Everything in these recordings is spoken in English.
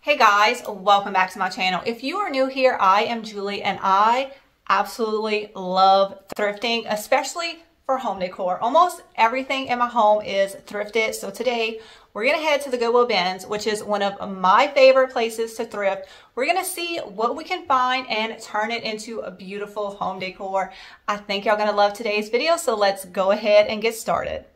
Hey guys, welcome back to my channel. If you are new here, I am Julie and I absolutely love thrifting, especially for home decor. Almost everything in my home is thrifted. So today we're gonna head to the Goodwill bins, which is one of my favorite places to thrift. We're gonna see what we can find and turn it into a beautiful home decor. I think y'all gonna love today's video, so let's go ahead and get started.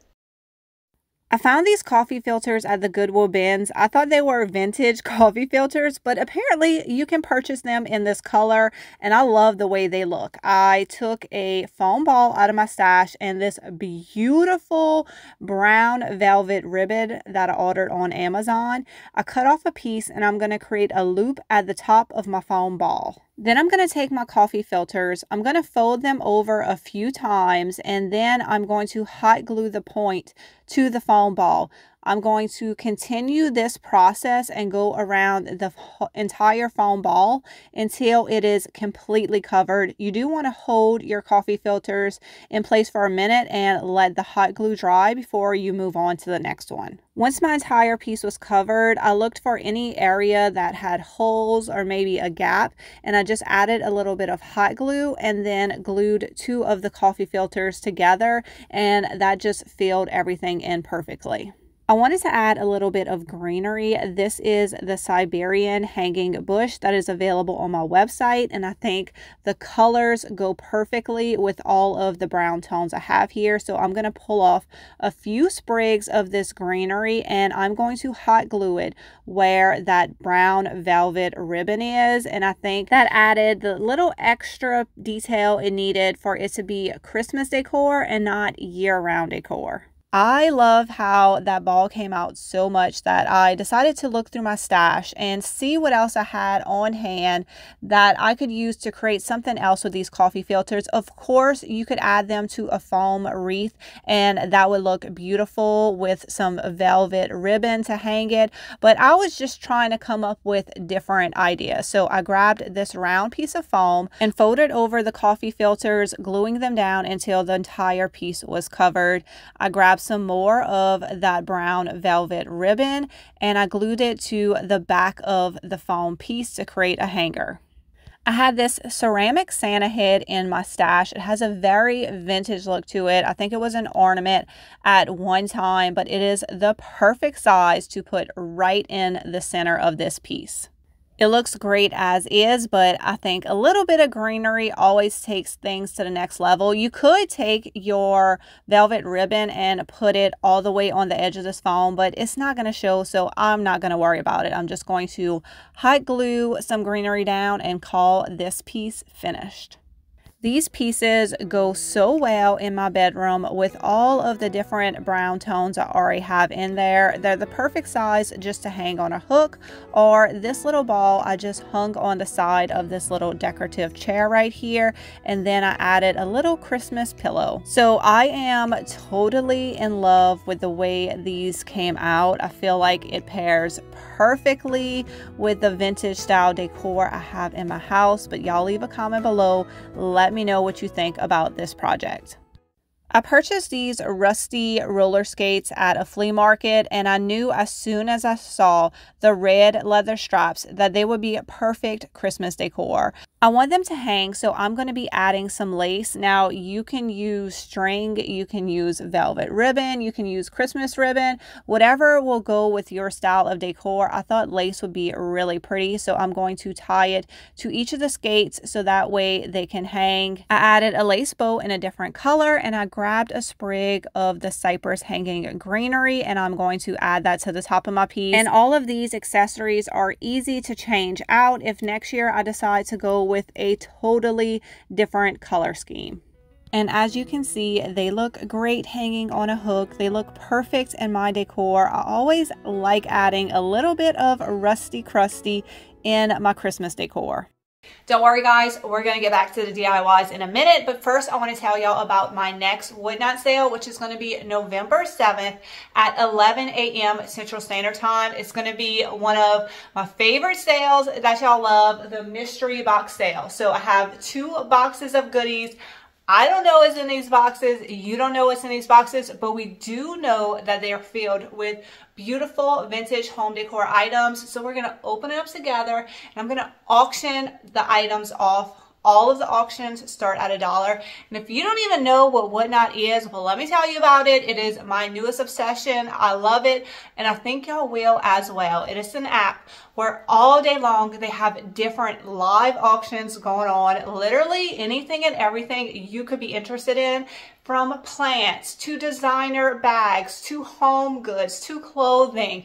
I found these coffee filters at the Goodwill bins. I thought they were vintage coffee filters, but apparently you can purchase them in this color, and I love the way they look. I took a foam ball out of my stash and this beautiful brown velvet ribbon that I ordered on Amazon. I cut off a piece and I'm going to create a loop at the top of my foam ball. Then I'm going to take my coffee filters, I'm going to fold them over a few times, and then I'm going to hot glue the point to the foam ball. I'm going to continue this process and go around the entire foam ball until it is completely covered. You do want to hold your coffee filters in place for a minute and let the hot glue dry before you move on to the next one. Once my entire piece was covered, I looked for any area that had holes or maybe a gap, and I just added a little bit of hot glue and then glued two of the coffee filters together, and that just filled everything in perfectly. I wanted to add a little bit of greenery. This is the Siberian hanging bush that is available on my website, and I think the colors go perfectly with all of the brown tones I have here. So I'm going to pull off a few sprigs of this greenery and I'm going to hot glue it where that brown velvet ribbon is, and I think that added the little extra detail it needed for it to be Christmas decor and not year-round decor. I love how that ball came out so much that I decided to look through my stash and see what else I had on hand that I could use to create something else with these coffee filters. Of course, you could add them to a foam wreath and that would look beautiful with some velvet ribbon to hang it, but I was just trying to come up with different ideas. So I grabbed this round piece of foam and folded over the coffee filters, gluing them down until the entire piece was covered. I grabbed some more of that brown velvet ribbon and I glued it to the back of the foam piece to create a hanger. I had this ceramic Santa head in my stash. It has a very vintage look to it. I think it was an ornament at one time, but it is the perfect size to put right in the center of this piece. It looks great as is, but I think a little bit of greenery always takes things to the next level. You could take your velvet ribbon and put it all the way on the edge of this foam, but it's not going to show, so I'm not going to worry about it. I'm just going to hot glue some greenery down and call this piece finished. These pieces go so well in my bedroom with all of the different brown tones I already have in there. They're the perfect size just to hang on a hook, or this little ball I just hung on the side of this little decorative chair right here, and then I added a little Christmas pillow. So I am totally in love with the way these came out. I feel like it pairs perfectly with the vintage style decor I have in my house, but y'all leave a comment below. Let me know what you think about this project. I purchased these rusty roller skates at a flea market, and I knew as soon as I saw the red leather straps that they would be perfect Christmas decor. I want them to hang, so I'm going to be adding some lace. Now you can use string, you can use velvet ribbon, you can use Christmas ribbon, whatever will go with your style of decor. I thought lace would be really pretty, so I'm going to tie it to each of the skates so that way they can hang. I added a lace bow in a different color, and I grabbed a sprig of the cypress hanging greenery, and I'm going to add that to the top of my piece. And all of these accessories are easy to change out if next year I decide to go with a totally different color scheme. And as you can see, they look great hanging on a hook. They look perfect in my decor. I always like adding a little bit of rusty crusty in my Christmas decor. Don't worry guys, we're going to get back to the DIYs in a minute, but first I want to tell y'all about my next wood knot sale, which is going to be November 7th at 11 a.m. Central Standard Time. It's going to be one of my favorite sales that y'all love, the mystery box sale. So I have 2 boxes of goodies I don't know what's in these boxes. You don't know what's in these boxes, but we do know that they are filled with beautiful vintage home decor items. So we're going to open it up together, and I'm going to auction the items off. All of the auctions start at $1. And if you don't even know what Whatnot is, well, let me tell you about it. It is my newest obsession. I love it, and I think y'all will as well. It is an app where all day long they have different live auctions going on. Literally anything and everything you could be interested in, from plants to designer bags to home goods to clothing.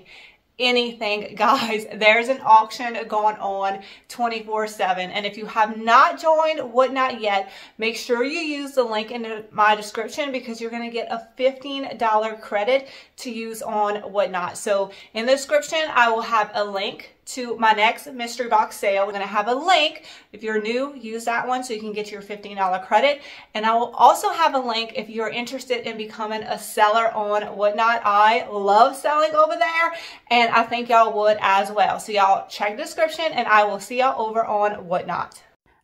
Anything, guys. There's an auction going on 24/7. And if you have not joined Whatnot yet, make sure you use the link in my description, because you're going to get a $15 credit to use on Whatnot. So in the description, I will have a link to my next mystery box sale. We're going to have a link. If you're new, use that one so you can get your $15 credit. And I will also have a link if you're interested in becoming a seller on Whatnot. I love selling over there, and I think y'all would as well. So y'all check the description, and I will see y'all over on Whatnot.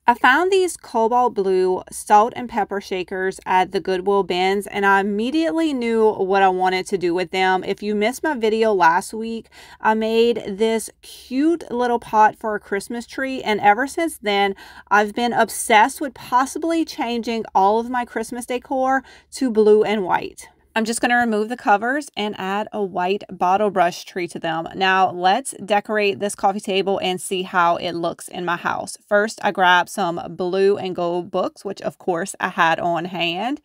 I found these cobalt blue salt and pepper shakers at the Goodwill bins, and I immediately knew what I wanted to do with them. If you missed my video last week, I made this cute little pot for a Christmas tree, and ever since then, I've been obsessed with possibly changing all of my Christmas decor to blue and white. I'm just going to remove the covers and add a white bottle brush tree to them. Now let's decorate this coffee table and see how it looks in my house. First, I grabbed some blue and gold books, which of course I had on hand.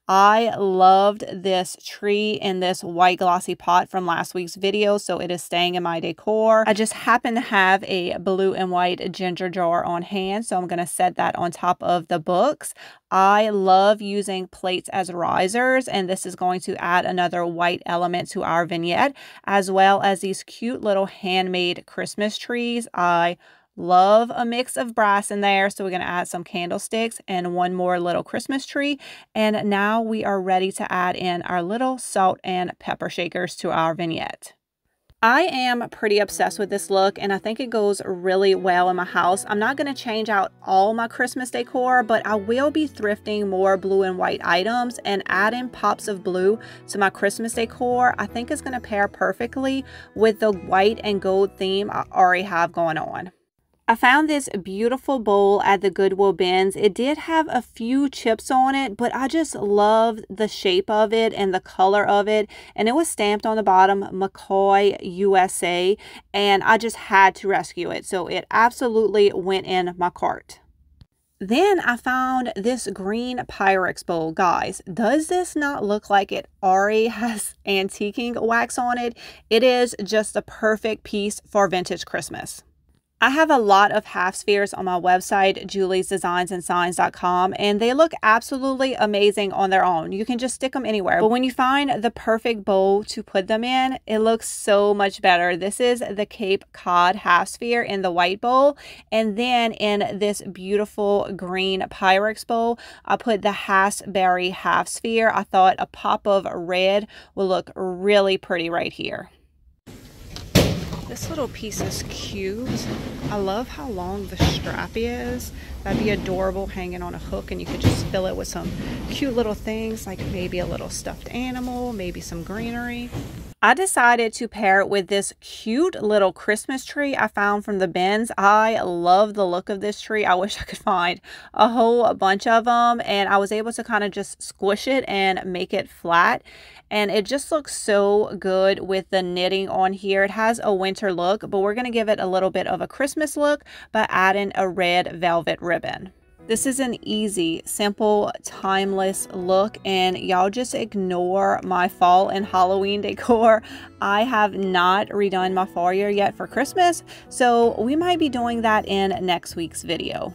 I loved this tree in this white glossy pot from last week's video, so it is staying in my decor. I just happen to have a blue and white ginger jar on hand, so I'm going to set that on top of the books. I love using plates as risers, and this is going to add another white element to our vignette, as well as these cute little handmade Christmas trees. I love a mix of brass in there, so we're going to add some candlesticks and one more little Christmas tree. And now we are ready to add in our little salt and pepper shakers to our vignette. I am pretty obsessed with this look, and I think it goes really well in my house. I'm not going to change out all my Christmas decor, but I will be thrifting more blue and white items and adding pops of blue to my Christmas decor. I think it's going to pair perfectly with the white and gold theme I already have going on. I found this beautiful bowl at the Goodwill bins. It did have a few chips on it, but I just loved the shape of it and the color of it. And it was stamped on the bottom, McCoy USA, and I just had to rescue it. So it absolutely went in my cart. Then I found this green Pyrex bowl. Guys, does this not look like it already has antiquing wax on it? It is just a perfect piece for vintage Christmas. I have a lot of half spheres on my website, juliesdesignsandscience.com, and they look absolutely amazing on their own. You can just stick them anywhere. But when you find the perfect bowl to put them in, it looks so much better. This is the Cape Cod half sphere in the white bowl. And then in this beautiful green Pyrex bowl, I put the Hassberry half sphere. I thought a pop of red would look really pretty right here. This little piece is cute. I love how long the strap is. That'd be adorable hanging on a hook, and you could just fill it with some cute little things, like maybe a little stuffed animal, maybe some greenery. I decided to pair it with this cute little Christmas tree I found from the bins. I love the look of this tree. I wish I could find a whole bunch of them, and I was able to kind of just squish it and make it flat. And it just looks so good with the knitting on here. It has a winter look, but we're going to give it a little bit of a Christmas look by adding a red velvet ribbon. This is an easy, simple, timeless look, and y'all just ignore my fall and Halloween decor. I have not redone my foyer yet for Christmas, so we might be doing that in next week's video.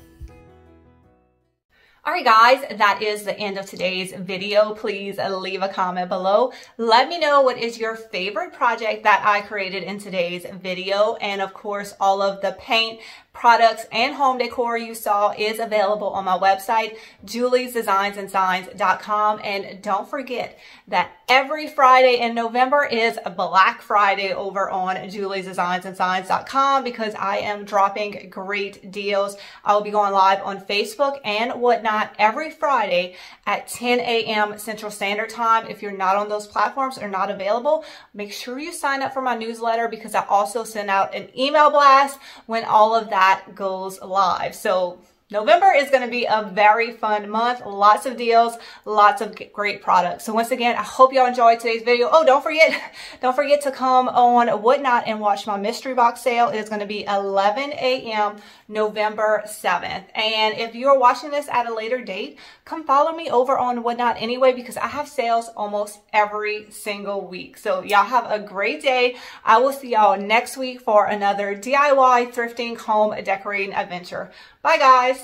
All right, guys, that is the end of today's video. Please leave a comment below. Let me know what is your favorite project that I created in today's video. And of course, all of the paint, products, and home decor you saw is available on my website, juliesdesignsandscience.com. And don't forget that every Friday in November is Black Friday over on juliesdesignsandscience.com, because I am dropping great deals. I will be going live on Facebook and Whatnot Whatnot every Friday at 10 a.m. Central Standard Time. If you're not on those platforms or not available, make sure you sign up for my newsletter, because I also send out an email blast when all of that goes live. So November is going to be a very fun month. Lots of deals, lots of great products. So once again, I hope y'all enjoyed today's video. Oh, don't forget to come on Whatnot and watch my mystery box sale. It is going to be 11 a.m. November 7th. And if you're watching this at a later date, come follow me over on Whatnot anyway, because I have sales almost every single week. So y'all have a great day. I will see y'all next week for another DIY thrifting home decorating adventure. Bye guys.